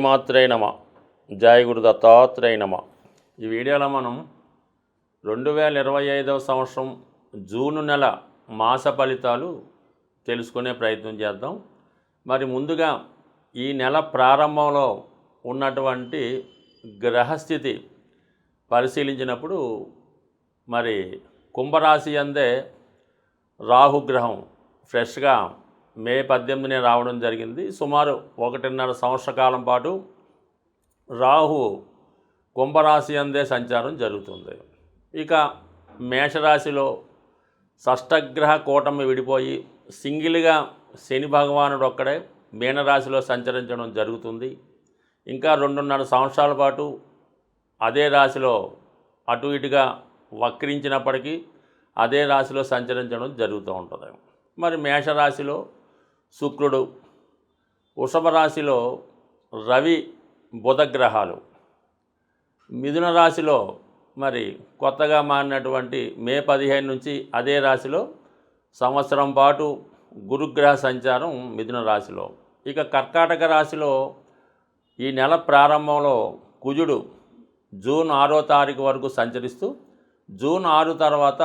శ్రీమాత్రే నమ. జయ గురు దత్తాత్రేయ నమ. ఈ వీడియోలో మనం 2025వ సంవత్సరం జూన్ నెల మాస ఫలితాలు తెలుసుకునే ప్రయత్నం చేద్దాం. మరి ముందుగా ఈ నెల ప్రారంభంలో ఉన్నటువంటి గ్రహస్థితి పరిశీలించినప్పుడు మరి కుంభరాశి అందే రాహుగ్రహం ఫ్రెష్గా మే 18నే రావడం జరిగింది. సుమారు 1.5 సంవత్సర కాలం పాటు రాహు కుంభరాశి అందే సంచారం జరుగుతుంది. ఇక మేషరాశిలో షష్టగ్రహ కూటమి విడిపోయి సింగిల్గా శని భగవానుడు ఒక్కడే మీనరాశిలో సంచరించడం జరుగుతుంది. ఇంకా 2.5 సంవత్సరాల పాటు అదే రాశిలో అటు ఇటుగా వక్రించినప్పటికీ అదే రాశిలో సంచరించడం జరుగుతూ ఉంటుంది. మరి మేషరాశిలో శుక్రుడు, వృషభ రాశిలో రవి బుధ గ్రహాలు, మిథున రాశిలో మరి కొత్తగా మారినటువంటి మే 15 నుంచి అదే రాశిలో సంవత్సరం పాటు గురుగ్రహ సంచారం మిథున రాశిలో. ఇక కర్కాటక రాశిలో ఈ నెల ప్రారంభంలో కుజుడు జూన్ 6వ తారీఖు వరకు సంచరిస్తూ జూన్ 6 తర్వాత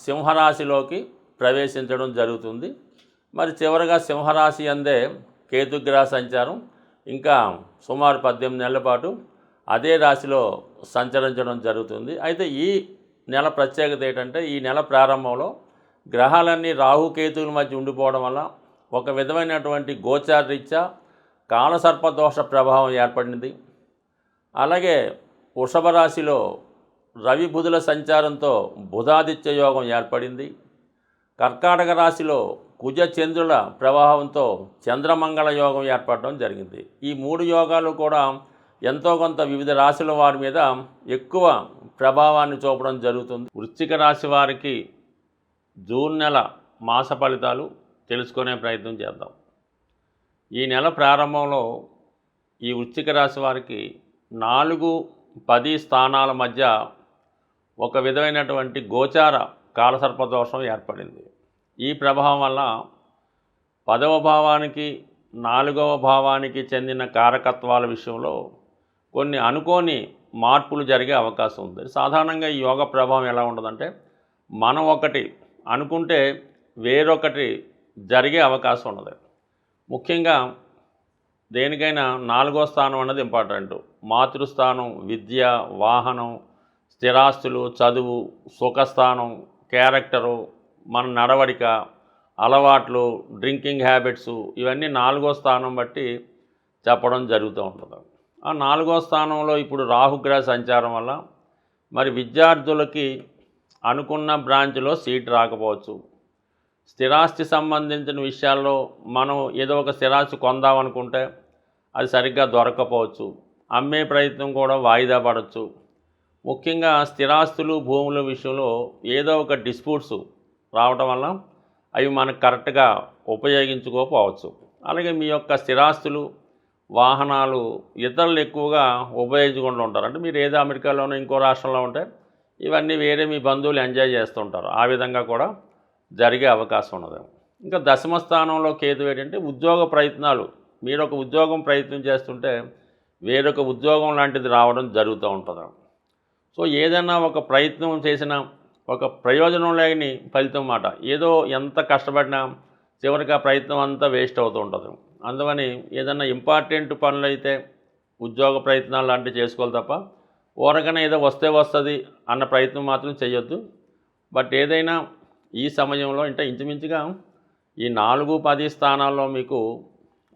సింహరాశిలోకి ప్రవేశించడం జరుగుతుంది. మరి చివరగా సింహరాశి అందే కేతుగ్రహ సంచారం ఇంకా సుమారు 18 నెలల పాటు అదే రాశిలో సంచరించడం జరుగుతుంది. అయితే ఈ నెల ప్రత్యేకత ఏంటంటే ఈ నెల ప్రారంభంలో గ్రహాలన్నీ రాహుకేతువుల మధ్య ఉండిపోవడం వల్ల ఒక విధమైనటువంటి గోచారరీత్యా కాలసర్పదోష ప్రభావం ఏర్పడింది. అలాగే వృషభ రాశిలో రవి బుధుల సంచారంతో బుధాదిత్య యోగం ఏర్పడింది. కర్కాటక రాశిలో కుజ చంద్రుల ప్రభావంతో చంద్రమంగళ యోగం ఏర్పడడం జరిగింది. ఈ 3 యోగాలు కూడా ఎంతో కొంత వివిధ రాశుల వారి మీద ఎక్కువ ప్రభావాన్ని చూపడం జరుగుతుంది. వృశ్చిక రాశి వారికి జూన్ నెల మాస ఫలితాలు తెలుసుకునే ప్రయత్నం చేద్దాం. ఈ నెల ప్రారంభంలో ఈ వృశ్చిక రాశి వారికి 4-10 స్థానాల మధ్య ఒక విధమైనటువంటి గోచార కాలసర్పదోషం ఏర్పడింది. ఈ ప్రభావం వల్ల 10వ భావానికి 4వ భావానికి చెందిన కారకత్వాల విషయంలో కొన్ని అనుకోని మార్పులు జరిగే అవకాశం ఉంది. సాధారణంగా ఈ యోగ ప్రభావం ఎలా ఉంటుందంటే మనం ఒకటి అనుకుంటే వేరొకటి జరిగే అవకాశం ఉన్నది. ముఖ్యంగా దేనికైనా 4వ స్థానం అన్నది ఇంపార్టెంట్. మాతృస్థానం, విద్య, వాహనం, స్థిరాస్తులు, చదువు, సుఖస్థానం, క్యారెక్టరు, మన నడవడిక, అలవాట్లు, డ్రింకింగ్ హ్యాబిట్స్ ఇవన్నీ 4వ స్థానం బట్టి చెప్పడం జరుగుతూ ఉంటుంది. ఆ 4వ స్థానంలో ఇప్పుడు రాహుగ్రహ సంచారం వల్ల మరి విద్యార్థులకి అనుకున్న బ్రాంచ్లో సీట్ రాకపోవచ్చు. స్థిరాస్తి సంబంధించిన విషయాల్లో మనం ఏదో ఒక స్థిరాస్తి కొందామనుకుంటే అది సరిగ్గా దొరకకపోవచ్చు. అమ్మే ప్రయత్నం కూడా వాయిదా పడవచ్చు. ముఖ్యంగా స్థిరాస్తులు, భూముల విషయంలో ఏదో ఒక డిస్ప్యూట్స్ రావటం వల్ల అవి మనకు కరెక్ట్గా ఉపయోగించుకోకపోవచ్చు. అలాగే మీ యొక్క స్థిరాస్తులు, వాహనాలు ఇతరులు ఎక్కువగా ఉపయోగించుకుంటూ ఉంటారు. అంటే మీరు ఏదో అమెరికాలోనో ఇంకో రాష్ట్రంలో ఉంటే ఇవన్నీ వేరే మీ బంధువులు ఎంజాయ్ చేస్తుంటారు. ఆ విధంగా కూడా జరిగే అవకాశం ఉన్నది. ఇంకా 10వ స్థానంలో కేతు ఏంటంటే ఉద్యోగ ప్రయత్నాలు. మీరు ఒక ఉద్యోగం ప్రయత్నం చేస్తుంటే వేరొక ఉద్యోగం లాంటిది రావడం జరుగుతూ ఉంటుంది. సో ఏదైనా ఒక ప్రయత్నం చేసినా ఒక ప్రయోజనం లేని ఫలితం మాట. ఏదో ఎంత కష్టపడినా చివరికి ఆ ప్రయత్నం అంతా వేస్ట్ అవుతూ ఉంటుంది. అందువని ఏదైనా ఇంపార్టెంట్ పనులు అయితే ఉద్యోగ ప్రయత్నాలు లాంటివి చేసుకోవాలి తప్ప ఊరకనే ఏదో వస్తే వస్తుంది అన్న ప్రయత్నం మాత్రం చేయొద్దు. బట్ ఏదైనా ఈ సమయంలో అంటే ఇంచుమించుగా ఈ 4-10 స్థానాల్లో మీకు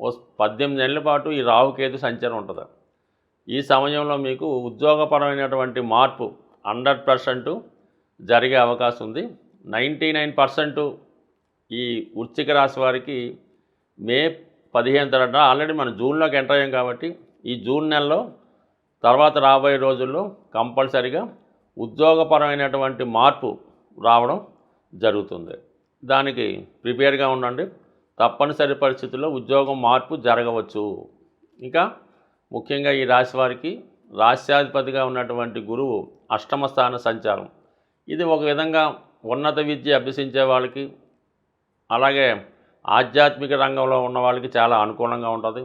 18 నెలల పాటు ఈ రాహుకేతు సంచారం ఉంటుంది. ఈ సమయంలో మీకు ఉద్యోగపరమైనటువంటి మార్పు 100% జరిగే అవకాశం ఉంది. 99% ఈ వృశ్చిక రాశి వారికి మే 15 తర్వాత ఆల్రెడీ మనం జూన్లోకి ఎంటర్ అయ్యాం కాబట్టి ఈ జూన్ నెలలో తర్వాత రాబోయే రోజుల్లో కంపల్సరీగా ఉద్యోగపరమైనటువంటి మార్పు రావడం జరుగుతుంది. దానికి ప్రిపేర్గా ఉండండి. తప్పనిసరి పరిస్థితుల్లో ఉద్యోగం మార్పు జరగవచ్చు. ఇంకా ముఖ్యంగా ఈ రాశి వారికి రాశ్యాధిపతిగా ఉన్నటువంటి గురువు అష్టమ స్థాన సంచారం. ఇది ఒక విధంగా ఉన్నత విద్య అభ్యసించే వాళ్ళకి అలాగే ఆధ్యాత్మిక రంగంలో ఉన్న వాళ్ళకి చాలా అనుకూలంగా ఉంటుంది.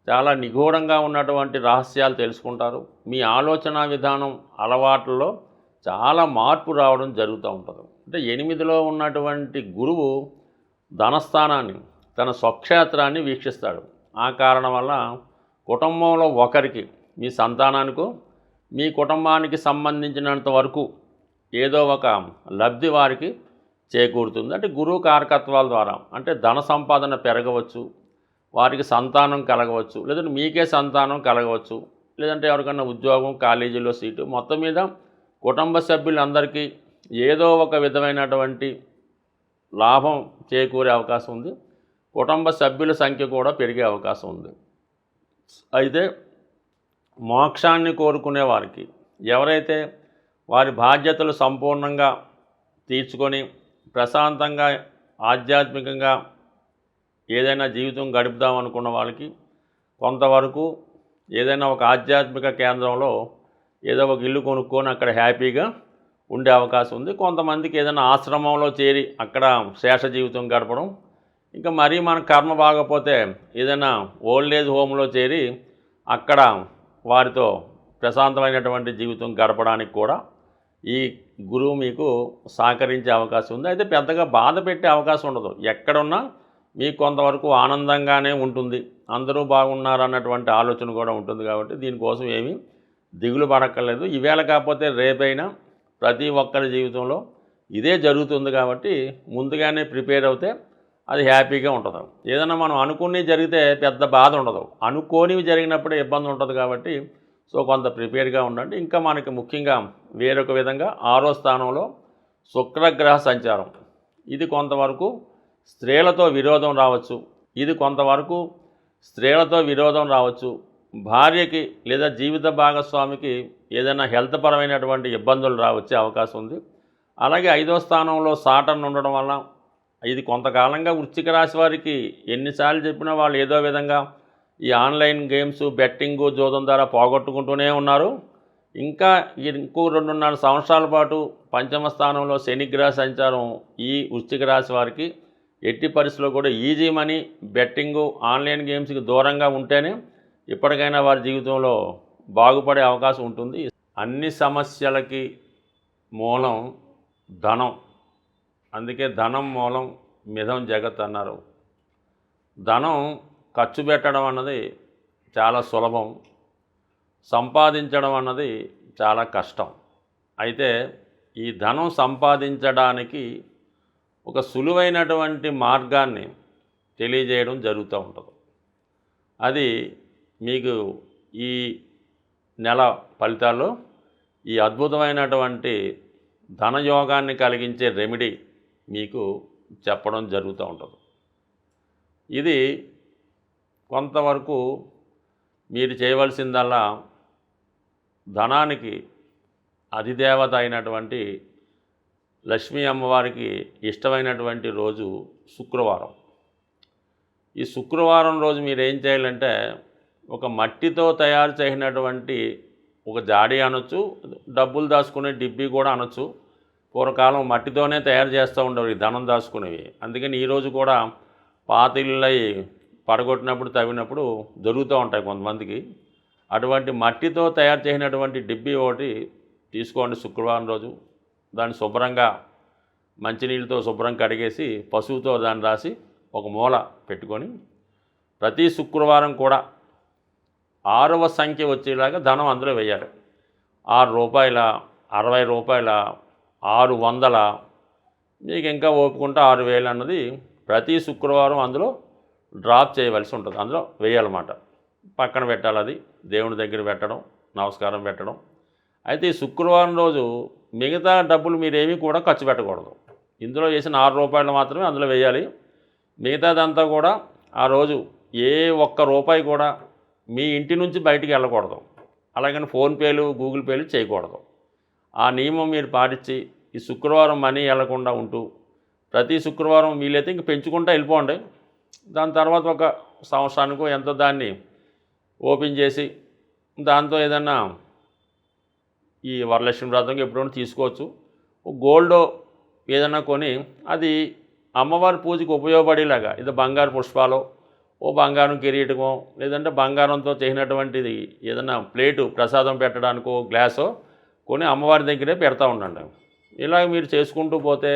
చాలా నిగూఢంగా ఉన్నటువంటి రహస్యాలు తెలుసుకుంటారు. మీ ఆలోచన విధానం అలవాట్లలో చాలా మార్పు రావడం జరుగుతూ ఉంటుంది. అంటే 8లో ఉన్నటువంటి గురువు ధనస్థానాన్ని, తన స్వక్షేత్రాన్ని వీక్షిస్తాడు. ఆ కారణం వల్ల కుటుంబంలో ఒకరికి, మీ సంతానానికో మీ కుటుంబానికి సంబంధించినంత వరకు ఏదో ఒక లబ్ధి వారికి చేకూరుతుంది. అంటే గురువు కారకత్వాల ద్వారా అంటే ధన సంపాదన పెరగవచ్చు, వారికి సంతానం కలగవచ్చు, లేదంటే మీకే సంతానం కలగవచ్చు, లేదంటే ఎవరికన్నా ఉద్యోగం, కాలేజీలో సీటు, మొత్తం మీద కుటుంబ సభ్యులందరికీ ఏదో ఒక విధమైనటువంటి లాభం చేకూరే అవకాశం ఉంది. కుటుంబ సభ్యుల సంఖ్య కూడా పెరిగే అవకాశం ఉంది. అయితే మోక్షాన్ని కోరుకునే వారికి, ఎవరైతే వారి బాధ్యతలు సంపూర్ణంగా తీర్చుకొని ప్రశాంతంగా ఆధ్యాత్మికంగా ఏదైనా జీవితం గడుపుదాం అనుకున్న వాళ్ళకి కొంతవరకు ఏదైనా ఒక ఆధ్యాత్మిక కేంద్రంలో ఏదో ఒక ఇల్లు కొనుక్కొని అక్కడ హ్యాపీగా ఉండే అవకాశం ఉంది. కొంతమందికి ఏదైనా ఆశ్రమంలో చేరి అక్కడ శేష జీవితం గడపడం, ఇంకా మరీ మన కర్మ బాగపోతే ఏదైనా ఓల్డ్ ఏజ్ హోమ్లో చేరి అక్కడ వారితో ప్రశాంతమైనటువంటి జీవితం గడపడానికి కూడా ఈ గురువు మీకు సహకరించే అవకాశం ఉంది. అయితే పెద్దగా బాధ పెట్టే అవకాశం ఉండదు. ఎక్కడున్నా మీకు కొంతవరకు ఆనందంగానే ఉంటుంది. అందరూ బాగున్నారన్నటువంటి ఆలోచన కూడా ఉంటుంది. కాబట్టి దీనికోసం ఏమీ దిగులు పడక్కర్లేదు. ఈవేళ కాకపోతే రేపైనా ప్రతి ఒక్కరి జీవితంలో ఇదే జరుగుతుంది. కాబట్టి ముందుగానే ప్రిపేర్ అవుతే అది హ్యాపీగా ఉంటుంది. ఏదైనా మనం అనుకుని జరిగితే పెద్ద బాధ ఉండదు, అనుకోనివి జరిగినప్పుడే ఇబ్బంది ఉంటుంది. కాబట్టి సో కొంత ప్రిపేర్గా ఉండండి. ఇంకా మనకి ముఖ్యంగా వేరొక విధంగా 6వ స్థానంలో శుక్రగ్రహ సంచారం, ఇది కొంతవరకు స్త్రీలతో విరోధం రావచ్చు, భార్యకి లేదా జీవిత భాగస్వామికి ఏదైనా హెల్త్ పరమైనటువంటి ఇబ్బందులు వచ్చే అవకాశం ఉంది. అలాగే 5వ స్థానంలో సాటర్న్ ఉండడం వల్ల ఇది కొంతకాలంగా వృశ్చిక రాశి వారికి ఎన్నిసార్లు చెప్పినా వాళ్ళు ఏదో విధంగా ఈ ఆన్లైన్ గేమ్స్, బెట్టింగు, జూదం ద్వారా పోగొట్టుకుంటూనే ఉన్నారు. ఇంకా ఇంకో 2.5 సంవత్సరాల పాటు పంచమ స్థానంలో శనిగ్రహ సంచారం ఈ వృశ్చిక రాశి వారికి ఎట్టి పరిస్థితుల్లో కూడా ఈజీ మనీ, బెట్టింగు, ఆన్లైన్ గేమ్స్కి దూరంగా ఉంటేనే ఇప్పటికైనా వారి జీవితంలో బాగుపడే అవకాశం ఉంటుంది. అన్ని సమస్యలకి మూలం ధనం. అందుకే ధనం మూలం మిథం జగత్ అన్నారు. ధనం ఖర్చు పెట్టడం అన్నది చాలా సులభం, సంపాదించడం అన్నది చాలా కష్టం. అయితే ఈ ధనం సంపాదించడానికి ఒక సులువైనటువంటి మార్గాన్ని తెలియజేయడం జరుగుతూ ఉంటుంది. అది మీకు ఈ నెల ఫలితాల్లో ఈ అద్భుతమైనటువంటి ధనయోగాన్ని కలిగించే రెమెడీ మీకు చెప్పడం జరుగుతూ ఉంటుంది. ఇది కొంతవరకు మీరు చేయవలసిందల్లా ధనానికి అధిదేవత అయినటువంటి లక్ష్మీ అమ్మవారికి ఇష్టమైనటువంటి రోజు శుక్రవారం. ఈ శుక్రవారం రోజు మీరు ఏం చేయాలంటే ఒక మట్టితో తయారు చేసినటువంటి ఒక జాడీ అనొచ్చు, డబ్బులు దాచుకునే డిబ్బీ కూడా అనొచ్చు. పూర్వకాలం మట్టితోనే తయారు చేస్తూ ఉండేవి ఈ ధనం దాచుకునేవి. అందుకని ఈరోజు కూడా పాత ఇళ్ళై పడగొట్టినప్పుడు, తవ్వినప్పుడు దొరుకుతూ ఉంటాయి కొంతమందికి. అటువంటి మట్టితో తయారు చేసినటువంటి డిబ్బీ ఒకటి తీసుకోండి శుక్రవారం రోజు. దాన్ని శుభ్రంగా మంచినీళ్ళతో శుభ్రం కడిగేసి పసుపుతో దాన్ని రాసి ఒక మూల పెట్టుకొని ప్రతి శుక్రవారం కూడా 6వ సంఖ్య వచ్చేలాగా ధనం అందులో వేయాలి. 6 రూపాయల, 60 రూపాయల, 600, మీకు ఇంకా ఓపుకుంటే 6000 అన్నది ప్రతి శుక్రవారం అందులో డ్రాప్ చేయవలసి ఉంటుంది. అందులో వేయాలన్నమాట. పక్కన పెట్టాలి. అది దేవుని దగ్గర పెట్టడం, నమస్కారం పెట్టడం. అయితే ఈ శుక్రవారం రోజు మిగతా డబ్బులు మీరేమీ కూడా ఖర్చు పెట్టకూడదు. ఇందులో వేసిన 6 రూపాయలు మాత్రమే అందులో వేయాలి. మిగతాదంతా కూడా ఆ రోజు ఏ ఒక్క రూపాయి కూడా మీ ఇంటి నుంచి బయటికి వెళ్ళకూడదు. అలాగని ఫోన్పేలు, గూగుల్ పేలు చేయకూడదు. ఆ నియమం మీరు పాటించి ఈ శుక్రవారం మనీ వెళ్లకుండా ఉంటూ ప్రతి శుక్రవారం వీలైతే ఇంక పెంచుకుంటూ వెళ్ళిపోండి. దాని తర్వాత ఒక సంవత్సరానికో ఎంతో దాన్ని ఓపెన్ చేసి దాంతో ఏదన్నా ఈ వరలక్ష్మి వ్రతం ఎప్పుడైనా తీసుకోవచ్చు. గోల్డ్ ఏదైనా కొని అది అమ్మవారి పూజకి ఉపయోగపడేలాగా, ఇది బంగారు పుష్పాలు ఓ బంగారం కిరీటమో లేదంటే బంగారంతో చేసినటువంటిది ఏదైనా ప్లేటు ప్రసాదం పెట్టడానికో గ్లాసో కొని అమ్మవారి దగ్గరే పెడతా ఉండండి. ఇలా మీరు చేసుకుంటూ పోతే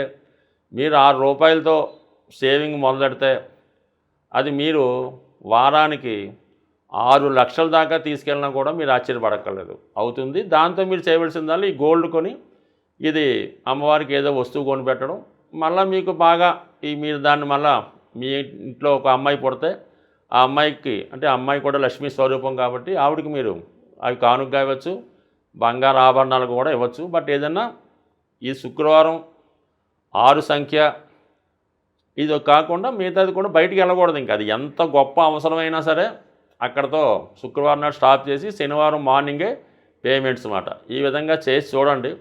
మీరు ₹6 సేవింగ్ మొదలెడితే అది మీరు వారానికి 6 లక్షల దాకా తీసుకెళ్ళినా కూడా మీరు ఆశ్చర్యపడక్కర్లేదు అవుతుంది. దాంతో మీరు చేయవలసిందల్లా ఈ గోల్డ్ కొని ఇది అమ్మవారికి ఏదో వస్తువు కొనిపెట్టడం. మళ్ళీ మీకు బాగా మీరు దాన్ని మళ్ళీ మీ ఇంట్లో ఒక అమ్మాయి పుడితే ఆ అమ్మాయికి అంటే అమ్మాయి కూడా లక్ష్మీ స్వరూపం కాబట్టి ఆవిడకి మీరు అవి కానుకగా ఇవ్వచ్చు, బంగారు ఆభరణాలు కూడా ఇవ్వచ్చు. బట్ ఏదన్నా ఈ శుక్రవారం 6 సంఖ్య ఇది కాకుండా మిగతాది కూడా బయటికి వెళ్ళకూడదు. ఇంకా అది ఎంత గొప్ప అవసరమైనా సరే అక్కడతో శుక్రవారం నాడు స్టాప్ చేసి శనివారం మార్నింగే పేమెంట్స్ మాట. ఈ విధంగా చేసి చూడండి.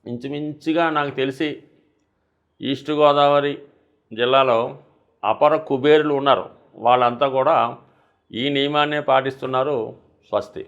ఇంచుమించుగా నాకు తెలిసి ఈస్ట్ గోదావరి జిల్లాలో అపర కుబేరులు ఉన్నారు. వాళ్ళంతా కూడా ఈ నియమాన్నే పాటిస్తున్నారు. స్వస్తి.